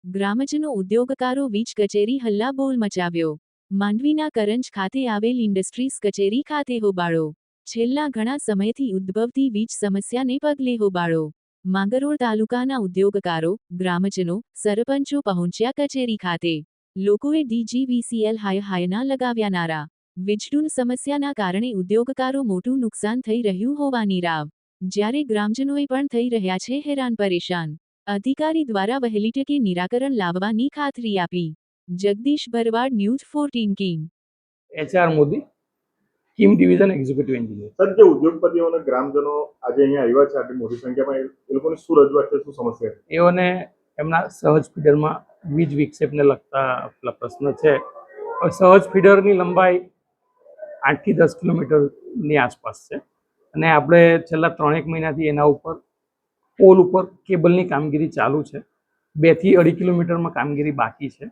ગ્રામજનો ઉદ્યોગકારો વીજ કચેરી હલ્લાબોલ મચાવ્યો. માંડવીના કરંજ ખાતે આવેલ ઇન્ડસ્ટ્રીઝ કચેરી ખાતે હોબાળો. છેલ્લા ઘણા સમયથી ઉદ્ભવતી વીજ સમસ્યાને પગલે હોબાળો. માંગરોળ તાલુકાના ઉદ્યોગકારો, ગ્રામજનો, સરપંચો પહોંચ્યા કચેરી ખાતે. લોકોએ DGVCL હાયના લગાવ્યા નારા. વીજળીની સમસ્યાના કારણે ઉદ્યોગકારો મોટું નુકસાન થઈ રહ્યું હોવાની રાવ. જ્યારે ગ્રામજનોએ પણ થઈ રહ્યા છે હેરાન પરેશાન. અધિકારી દ્વારા વહેલી તકે નિરાકરણ લાવવાની ખાતરી આપી. Jagdish Bharwad, news 14 king. HR Modi, Kim division executive engineer. Sir, જે ઉદ્યોગપતિઓ અને ગ્રામજનો આજે અહીંયા આવ્યા છે આટલી મોટી સંખ્યામાં, એ લોકોની શું રજૂઆત છે, શું સમસ્યા છે? એઓને એમના સહજ ફીડરમાં વીજ વિક્ષેપને લગતા પ્રશ્ન છે. સહજ ફીડરની લંબાઈ 8 થી 10 કિલોમીટરની આસપાસ છે અને આપણે છેલ્લા 3-1 મહિનાથી એના ઉપર પોલ ઉપર કેબલની કામગીરી ચાલુ છે. 2 થી 2.5 કિલોમીટરમાં કામગીરી બાકી છે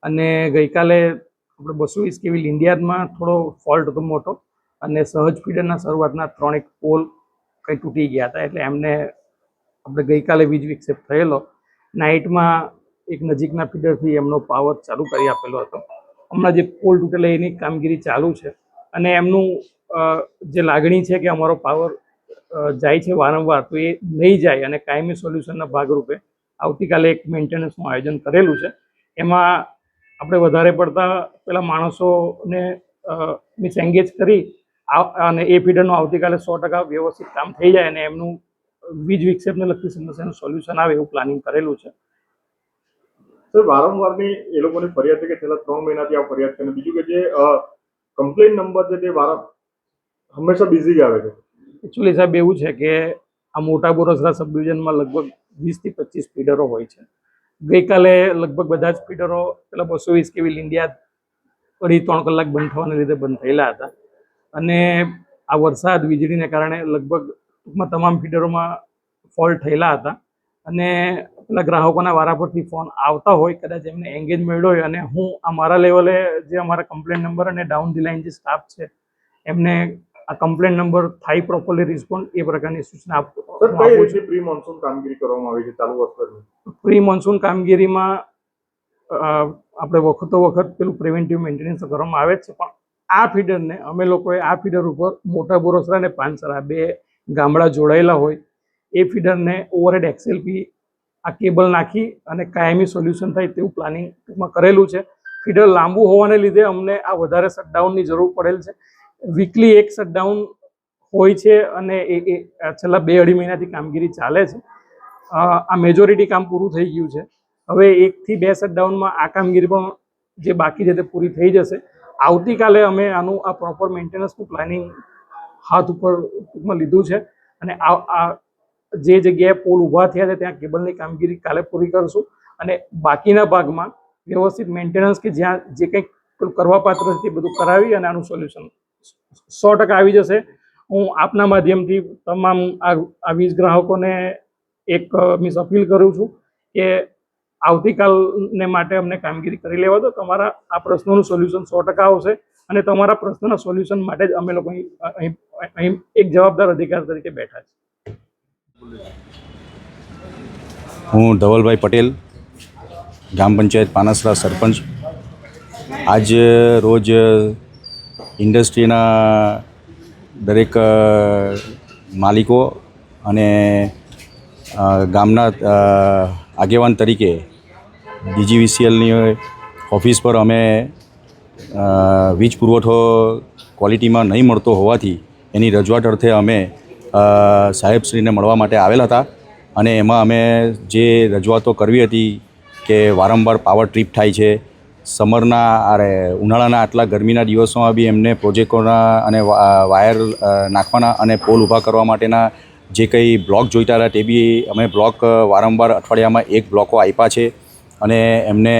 અને ગઈકાલે આપણે 220 kV લિંડિયાદમાં થોડો ફોલ્ટ હતો મોટો અને સહજ ફીડરના શરૂઆતના 3-1 પોલ કંઈ તૂટી ગયા હતા, એટલે એમને આપણે ગઈકાલે વીજ વિક્ષેપ થયેલો. નાઇટમાં એક નજીકના ફીડરથી એમનો પાવર ચાલુ કરી આપેલો હતો. હમણાં જે પોલ તૂટેલા એની કામગીરી ચાલુ છે અને એમનું જે લાગણી છે કે અમારો પાવર જાય છે વારંવાર, તો એ નહીં જાય અને કાયમી સોલ્યુશનના ભાગરૂપે આવતીકાલે એક મેન્ટેનન્સનું આયોજન કરેલું છે. એમાં આપણે વધારે પડતા પેલા માણસોને મીન્સ એન્ગેજ કરી અને એ ફીડરનું આવતીકાલે 100% વ્યવસ્થિત કામ થઈ જાય અને એમનું વીજ વિક્ષેપને લગતી સમસ્યાનું સોલ્યુશન આવે એવું પ્લાનિંગ કરેલું છે. સર, વારંવારની એ લોકોની ફરિયાદ છે કે છેલ્લા 3 મહિનાથી આ ફરિયાદ છે. બીજું કે જે કમ્પ્લેન નંબર છે તે હંમેશા બિઝી જ આવે છે. એકચ્યુઅલી સાહેબ એવું છે કે આ મોટા બોરસરા સબ ડિવિઝનમાં લગભગ 20 થી 25 ફીડરો હોય છે. ગઈકાલે લગભગ બધા જ ફીડરો પેલા 220 kV લિંડિયાદ 2.5-3 કલાક બંધ થવાને લીધે બંધ થયેલા હતા અને આ વરસાદ વીજળીને કારણે લગભગ ટૂંકમાં તમામ ફીડરોમાં ફોલ્ટ થયેલા હતા અને પેલા ગ્રાહકોના વારા પરથી ફોન આવતા હોય, કદાચ એમને એંગેજ મળ્યો હોય અને હું અમારા લેવલે જે અમારા કમ્પ્લેન નંબર અને ડાઉન ધી લાઇન જે સ્ટાફ છે એમને આ કમ્પ્લેન નંબર થાય પ્રોપરલી રિસ્પોન્ડ એ પ્રકારની સૂચના આપું છું. પ્રી મોન્સૂન કામગીરી કરવામાં આવી છે ચાલુ વર્ષની? પ્રી મોન્સૂન કામગીરીમાં આપણે વખતો વખત પેલું પ્રિવેન્ટિવ મેન્ટેનન્સ કરવામાં આવે છે, પણ આ ફીડરને અમે લોકોએ આ ફીડર ઉપર મોટા બોરસરા અને પાનસરા 2 ગામડા જોડાયેલા હોય એ ફીડરને ઓવરહેડ XLP આ કેબલ નાખી અને કાયમી સોલ્યુશન થાય તેવું પ્લાનિંગ કરેલું છે. ફીડર લાંબુ હોવાને લીધે અમને આ વધારે શટડાઉનની જરૂર પડેલ છે. વીકલી એક શટડાઉન હોય છે અને એ છેલ્લા 2-2.5 મહિનાથી કામગીરી ચાલે છે. આ મેજોરિટી કામ પૂરું થઈ ગયું છે. હવે 1 થી 2 શટડાઉનમાં આ કામગીરી પણ જે બાકી છે તે પૂરી થઈ જશે. આવતીકાલે અમે આનું આ પ્રોપર મેન્ટેનન્સનું પ્લાનિંગ હાથ ઉપર ટૂંકમાં લીધું છે અને આ જે જગ્યાએ પોલ ઊભા થયા છે ત્યાં કેબલની કામગીરી કાલે પૂરી કરશું અને બાકીના ભાગમાં વ્યવસ્થિત મેન્ટેનન્સ કે જ્યાં જે કંઈક કરવાપાત્ર છે તે બધું કરાવી અને આનું સોલ્યુશન 100% આવી જશે. હું આપના માધ્યમથી તમામ આ વીજ ગ્રાહકોને એક અપીલ કરું છું કે આવતીકાલને માટે અમને કામગીરી કરી લેવા દો. તમારા આ પ્રશ્નોનું સોલ્યુશન 100% આવશે અને તમારા પ્રશ્નના સોલ્યુશન માટે જ અમે લોકો અહીં એક જવાબદાર અધિકારી તરીકે બેઠા છીએ. હું ધવલભાઈ પટેલ, ગ્રામ પંચાયત પાનસરા સરપંચ. આજ રોજ ઇન્ડસ્ટ્રીના દરેક માલિકો અને ગામના આગેવાન તરીકે DGVCLની ઓફિસ પર અમે વીજ પુરવઠો ક્વોલિટીમાં નહીં મળતો હોવાથી એની રજૂઆત અર્થે અમે સાહેબશ્રીને મળવા માટે આવેલા હતા અને એમાં અમે જે રજૂઆતો કરવી હતી કે વારંવાર પાવર ટ્રીપ થાય છે, ઉનાળાના આટલા ગરમીના દિવસોમાં બી એમને પ્રોજેક્ટોના અને વાયર નાખવાના અને પોલ ઊભા કરવા માટેના જે કંઈ બ્લોક જોઈતા હતા તે બી અમે બ્લોક વારંવાર અઠવાડિયામાં 1 બ્લોકો આપ્યા છે અને એમને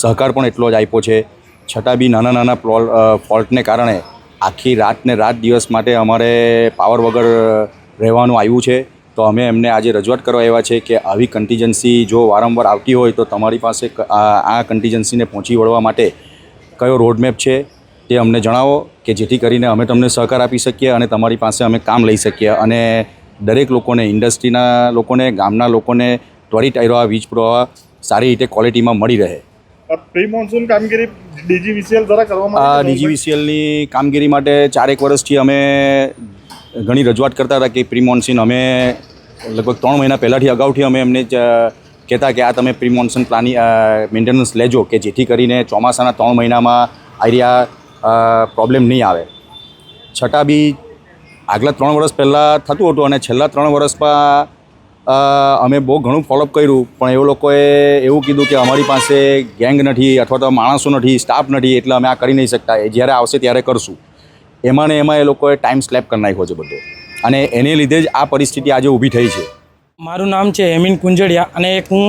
સહકાર પણ એટલો જ આપ્યો છે. છતાં બી નાના નાના ફોલ્ટને કારણે આખી રાત દિવસ માટે અમારે પાવર વગર રહેવાનું આવ્યું છે. તો અમે એમને આજે રજૂઆત કરવા આવ્યા છે કે આવી કન્ટિજન્સી જો વારંવાર આવતી હોય તો તમારી પાસે આ કન્ટિજન્સીને પહોંચી વળવા માટે કયો રોડમેપ છે તે અમને જણાવો કે જેથી કરીને અમે તમને સહકાર આપી શકીએ અને તમારી પાસે અમે કામ લઈ શકીએ અને દરેક લોકોને, ઇન્ડસ્ટ્રીના લોકોને, ગામના લોકોને ત્વરિત આ વીજ પુરવઠા સારી રીતે ક્વોલિટીમાં મળી રહે. પ્રી મોન્સૂન કામગીરી DGVCL દ્વારા કરવામાં આ આવી છે? DGVCLની કામગીરી માટે 4 વર્ષથી અમે ઘણી રજૂઆત કરતા હતા કે પ્રી મોન્સૂન અમે લગભગ 3 મહિના પહેલાંથી અગાઉથી અમે એમને કહેતા કે આ તમે પ્રી મોન્સૂન પ્લાનિંગ મેન્ટેનન્સ લેજો કે જેથી કરીને ચોમાસાના 3 મહિનામાં આઈડિયા પ્રોબ્લેમ નહીં આવે. છતાં બી આગલા 3 વર્ષ પહેલાં થતું હતું અને છેલ્લા 3 વર્ષમાં અમે બહુ ઘણું ફોલોઅપ કર્યું, પણ એ લોકોએ એવું કીધું કે અમારી પાસે ગેંગ નથી અથવા તો માણસો નથી, સ્ટાફ નથી, એટલે અમે આ કરી નહીં શકતા, એ જ્યારે આવશે ત્યારે કરશું. એમાં ને એમાં એ લોકોએ ટાઈમ સ્લેપ કરી નાખ્યો છે બધો, અને એને લીધે જ આ પરિસ્થિતિ આજે ઊભી થઈ છે. મારું નામ છે હેમિન કુંજડિયા અને હું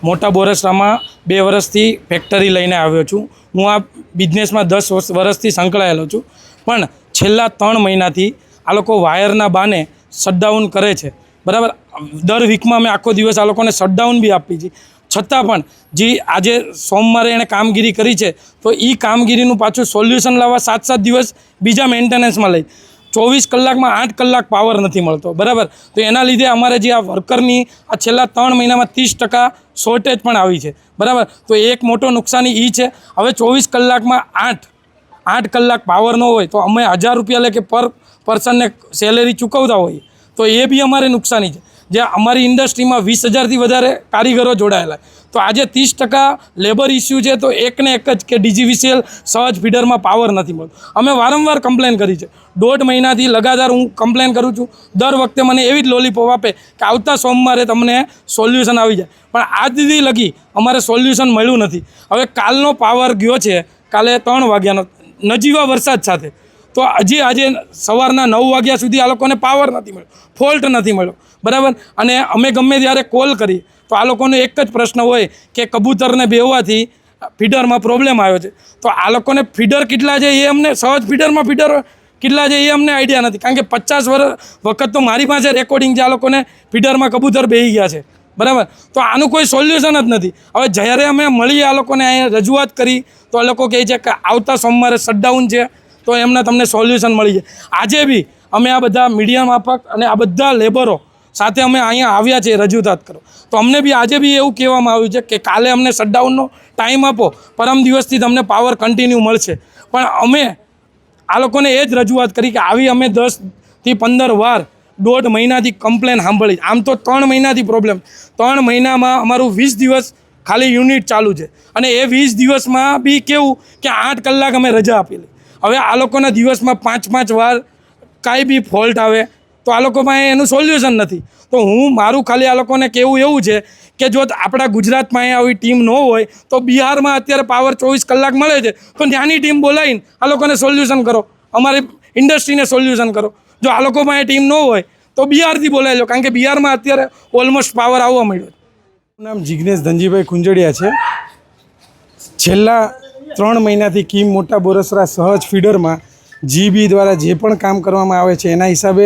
મોટા બોરસરામાં 2 વર્ષથી ફેક્ટરી લઈને આવ્યો છું. હું આ બિઝનેસમાં 10 વર્ષથી સંકળાયેલો છું, પણ છેલ્લા 3 મહિનાથી આ લોકો વાયરના બાને શટડાઉન કરે છે. બરાબર, દર વીકમાં અમે આખો દિવસ આ લોકોને શટડાઉન બી આપી છે. છતાં પણ જે આજે સોમવારે એણે કામગીરી કરી છે, તો એ કામગીરીનું પાછું સોલ્યુશન લાવવા 7 દિવસ બીજા મેન્ટેનન્સમાં લઈ 24 કલાકમાં 8 કલાક પાવર નથી મળતો. બરાબર, તો એના લીધે અમારે જે આ વર્કરની આ છેલ્લા 3 મહિનામાં 30% શોર્ટેજ પણ આવી છે. બરાબર, તો એક મોટો નુકસાની એ છે. હવે 24 કલાકમાં 8 કલાક પાવર ન હોય તો અમે 1000 રૂપિયા લે કે પર પર્સનને સેલેરી ચૂકવતા હોઈએ, તો એ બી અમારે નુકસાની છે. જે અમારી ઇન્ડસ્ટ્રીમાં 20,000થી વધારે કારીગરો જોડાયેલા, તો આજે 30% લેબર ઇસ્યુ છે. તો એકને એક જ કે DGVCL સહજ ફીડરમાં પાવર નથી મળતો. અમે વારંવાર કમ્પ્લેન કરી છે, 1.5 મહિનાથી લગાતાર હું કમ્પ્લેન કરું છું. દર વખતે મને એવી જ લોલીપોપ આપે કે આવતા સોમવારે તમને સોલ્યુશન આવી જાય, પણ આજ સુધી લગી અમારે સોલ્યુશન મળ્યું નથી. હવે કાલનો પાવર ગયો છે, કાલે 3 વાગ્યાનો નજીવા વરસાદ સાથે, તો હજી આજે સવારના 9 વાગ્યા સુધી આ લોકોને પાવર નથી મળ્યો, ફોલ્ટ નથી મળ્યો. બરાબર, અને અમે ગમે ત્યારે કોલ કરીએ તો આ લોકોનો એક જ પ્રશ્ન હોય કે કબૂતરને બેહવાથી ફીડરમાં પ્રોબ્લેમ આવ્યો છે. તો આ લોકોને ફીડર કેટલા છે એ અમને સહજ ફીડરમાં ફીડર કેટલા છે એ અમને આઈડિયા નથી, કારણ કે 50 વખત તો મારી પાસે રેકોર્ડિંગ છે આ લોકોને ફીડરમાં કબૂતર બેહી ગયા છે. બરાબર, તો આનું કોઈ સોલ્યુશન જ નથી. હવે જ્યારે અમે મળીએ આ લોકોને અહીંયા રજૂઆત કરી તો આ લોકો કહે છે કે આવતા સોમવારે શટડાઉન છે, તો એમને તમને સોલ્યુશન મળી જાય. આજે બી અમે આ બધા મીડિયા માફક અને આ બધા લેબરો સાથે અમે અહીંયા આવ્યા છે રજૂઆત કરો, તો અમને બી આજે બી એવું કહેવામાં આવ્યું છે કે કાલે અમને શટડાઉનનો ટાઈમ આપો, પરમ દિવસથી તમને પાવર કન્ટિન્યુ મળશે. પણ અમે આ લોકોને એ જ રજૂઆત કરી કે આવી અમે 10થી 15 વાર 1.5 મહિનાથી કમ્પ્લેન સાંભળી. આમ તો 3 મહિનાથી પ્રોબ્લેમ, 3 મહિનામાં અમારું 20 દિવસ ખાલી યુનિટ ચાલુ છે, અને એ 20 દિવસમાં બી કેવું કે 8 કલાક અમે રજા આપેલી. હવે આ લોકોના દિવસમાં 5 વાર કાંઈ બી ફોલ્ટ આવે તો આ લોકો પાસે એનું સોલ્યુશન નથી. તો હું મારું ખાલી આ લોકોને કહેવું એવું છે કે જો આપણા ગુજરાતમાં આવી ટીમ ન હોય તો બિહારમાં અત્યારે પાવર 24 કલાક મળે છે, તો ત્યાંની ટીમ બોલાવીને આ લોકોને સોલ્યુશન કરો, અમારી ઇન્ડસ્ટ્રીને સોલ્યુશન કરો. જો આ લોકો પાસે ટીમ ન હોય તો બિહારથી બોલાવી લો, કારણ કે બિહારમાં અત્યારે ઓલમોસ્ટ પાવર આવવા મળ્યો. નામ જિગ્નેશ ધનજીભાઈ કુંજડિયા છે. છેલ્લા 3 મહિનાથી કીમ મોટા બોરસરા સહજ ફીડરમાં GB દ્વારા જે પણ કામ કરવામાં આવે છે એના હિસાબે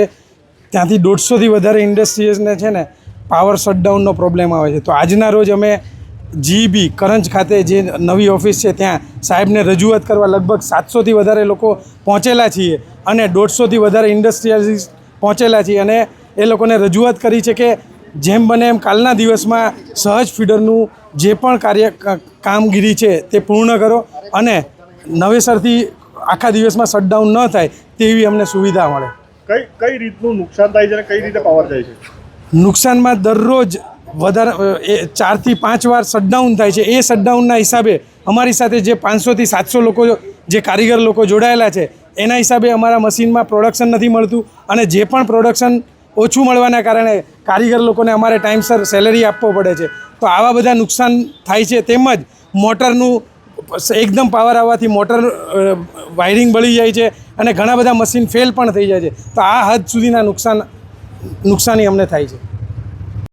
ત્યાંથી 150થી વધારે ઇન્ડસ્ટ્રીઝને છે ને પાવર શટડાઉનનો પ્રોબ્લેમ આવે છે. તો આજના રોજ અમે GB કરંજ ખાતે જે નવી ઓફિસ છે ત્યાં સાહેબને રજૂઆત કરવા લગભગ 700થી વધારે લોકો પહોંચેલા છીએ અને 150થી વધારે ઇન્ડસ્ટ્રીઝ પહોંચેલા છીએ, અને એ લોકોને રજૂઆત કરી છે કે જેમ બને એમ કાલના દિવસમાં સહજ ફીડરનું જે પણ કામગીરી છે તે પૂર્ણ કરો અને નવેસરથી આખા દિવસમાં શટડાઉન ન થાય તેવી અમને સુવિધા મળે. કઈ રીતનું નુકસાન થાય છે અને કઈ રીતે પાવર જાય છે? નુકસાનમાં દરરોજ વધારે 4થી 5 વાર શટડાઉન થાય છે. એ શટડાઉનના હિસાબે અમારી સાથે જે 500થી 700 લોકો જે કારીગર લોકો જોડાયેલા છે એના હિસાબે અમારા મશીનમાં પ્રોડક્શન નથી મળતું, અને જે પણ પ્રોડક્શન ઓછું મળવાના કારણે કારીગર લોકોને અમારે ટાઈમસર સેલેરી આપવો પડે છે. તો આવા બધા નુકસાન થાય છે. તેમજ મોટરનું એકદમ પાવર આવવાથી મોટર વાયરિંગ બળી જાય છે અને ઘણા બધા મશીન ફેલ પણ થઈ જાય છે. તો આ હદ સુધીના નુકસાની અમને થાય છે.